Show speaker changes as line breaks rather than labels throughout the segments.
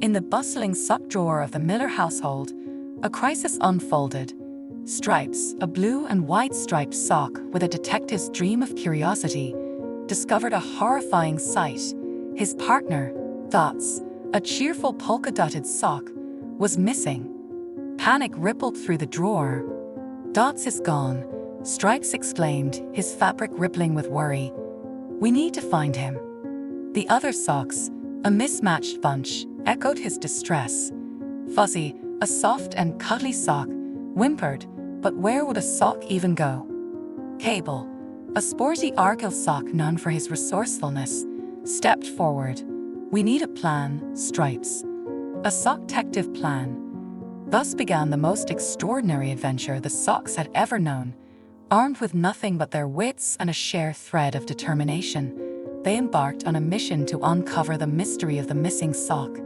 In the bustling sock drawer of the Miller household, a crisis unfolded. Stripes, a blue and white striped sock with a detective's dream of curiosity, discovered a horrifying sight. His partner, Dots, a cheerful polka-dotted sock, was missing. Panic rippled through the drawer. "Dots is gone," Stripes exclaimed, his fabric rippling with worry. "We need to find him." The other socks, a mismatched bunch, echoed his distress. Fuzzy, a soft and cuddly sock, whimpered, but where would a sock even go? Cable, a sporty Argyll sock known for his resourcefulness, stepped forward. "We need a plan, Stripes. A sock-tective plan." Thus began the most extraordinary adventure the socks had ever known. Armed with nothing but their wits and a sheer thread of determination, they embarked on a mission to uncover the mystery of the missing sock.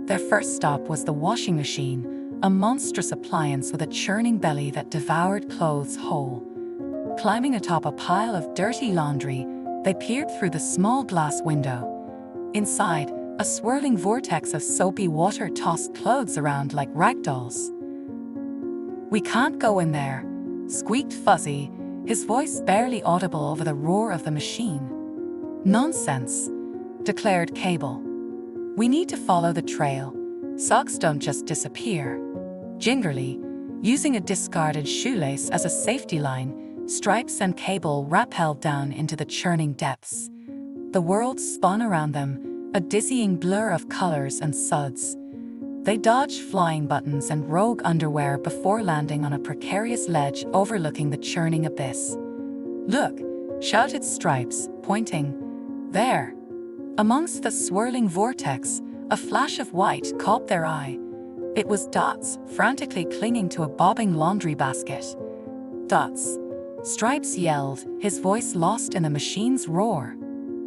Their first stop was the washing machine, a monstrous appliance with a churning belly that devoured clothes whole. Climbing atop a pile of dirty laundry, they peered through the small glass window. Inside, a swirling vortex of soapy water tossed clothes around like rag dolls. "We can't go in there," squeaked Fuzzy, his voice barely audible over the roar of the machine. "Nonsense," declared Cable. "We need to follow the trail. Socks don't just disappear." Gingerly, using a discarded shoelace as a safety line, Stripes and Cable rappelled down into the churning depths. The world spun around them, a dizzying blur of colors and suds. They dodged flying buttons and rogue underwear before landing on a precarious ledge overlooking the churning abyss. "Look!" shouted Stripes, pointing. "There!" Amongst the swirling vortex, a flash of white caught their eye. It was Dots, frantically clinging to a bobbing laundry basket. "Dots!" Stripes yelled, his voice lost in the machine's roar.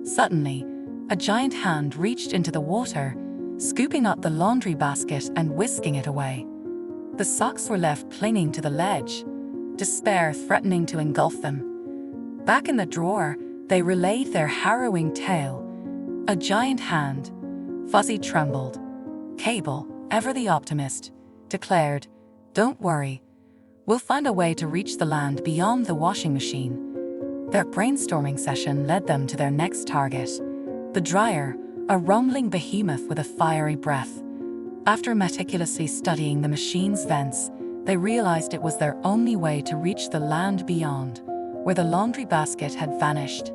Suddenly, a giant hand reached into the water, scooping up the laundry basket and whisking it away. The socks were left clinging to the ledge, despair threatening to engulf them. Back in the drawer, they relayed their harrowing tale. A giant hand. Fuzzy trembled. Cable, ever the optimist, declared, "Don't worry. We'll find a way to reach the land beyond the washing machine." Their brainstorming session led them to their next target, the dryer, a rumbling behemoth with a fiery breath. After meticulously studying the machine's vents, they realized it was their only way to reach the land beyond, where the laundry basket had vanished.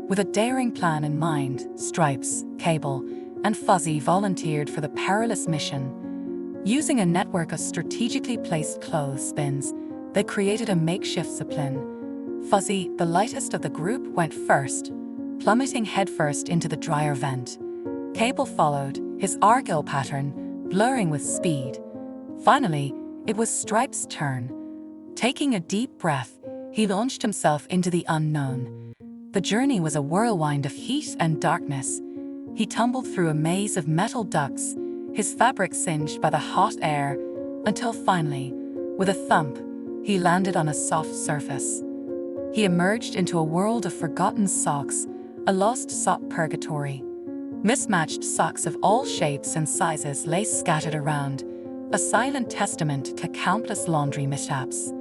With a daring plan in mind, Stripes, Cable, and Fuzzy volunteered for the perilous mission. Using a network of strategically placed clothespins, they created a makeshift zeppelin. Fuzzy, the lightest of the group, went first, plummeting headfirst into the dryer vent. Cable followed, his Argyll pattern blurring with speed. Finally, it was Stripes' turn. Taking a deep breath, he launched himself into the unknown. The journey was a whirlwind of heat and darkness. He tumbled through a maze of metal ducts, his fabric singed by the hot air, until finally, with a thump, he landed on a soft surface. He emerged into a world of forgotten socks, a lost sock purgatory. Mismatched socks of all shapes and sizes lay scattered around, a silent testament to countless laundry mishaps.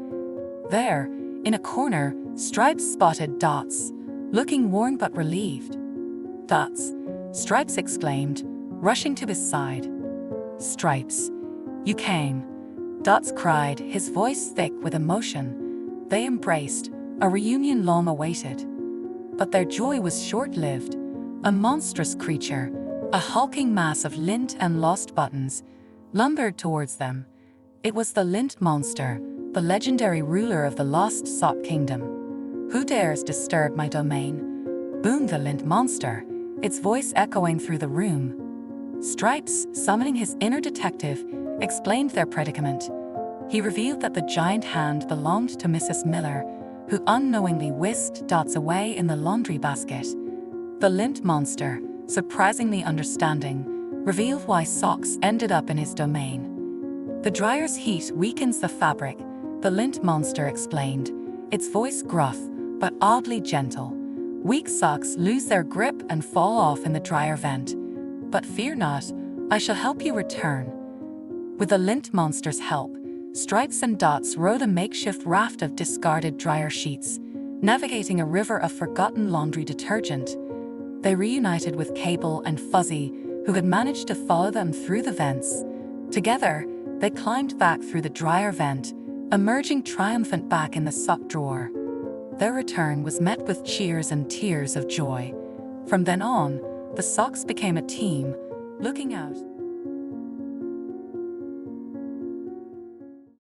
There, in a corner, Stripes spotted Dots, looking worn but relieved. "Dots!" Stripes exclaimed, rushing to his side. "Stripes, you came!" Dots cried, his voice thick with emotion. They embraced, a reunion long awaited. But their joy was short-lived. A monstrous creature, a hulking mass of lint and lost buttons, lumbered towards them. It was the Lint Monster, the legendary ruler of the Lost Sock Kingdom. "Who dares disturb my domain?" boomed the Lint Monster, its voice echoing through the room. Stripes, summoning his inner detective, explained their predicament. He revealed that the giant hand belonged to Mrs. Miller, who unknowingly whisked Dots away in the laundry basket. The Lint Monster, surprisingly understanding, revealed why socks ended up in his domain. "The dryer's heat weakens the fabric," the Lint Monster explained, its voice gruff but oddly gentle. "Weak socks lose their grip and fall off in the dryer vent. But fear not, I shall help you return." With the lint monster's help, Stripes and Dots rode a makeshift raft of discarded dryer sheets, navigating a river of forgotten laundry detergent. They reunited with Cable and Fuzzy, who had managed to follow them through the vents. Together, they climbed back through the dryer vent, emerging triumphant back in the sock drawer. Their return was met with cheers and tears of joy. From then on, the socks became a team, looking out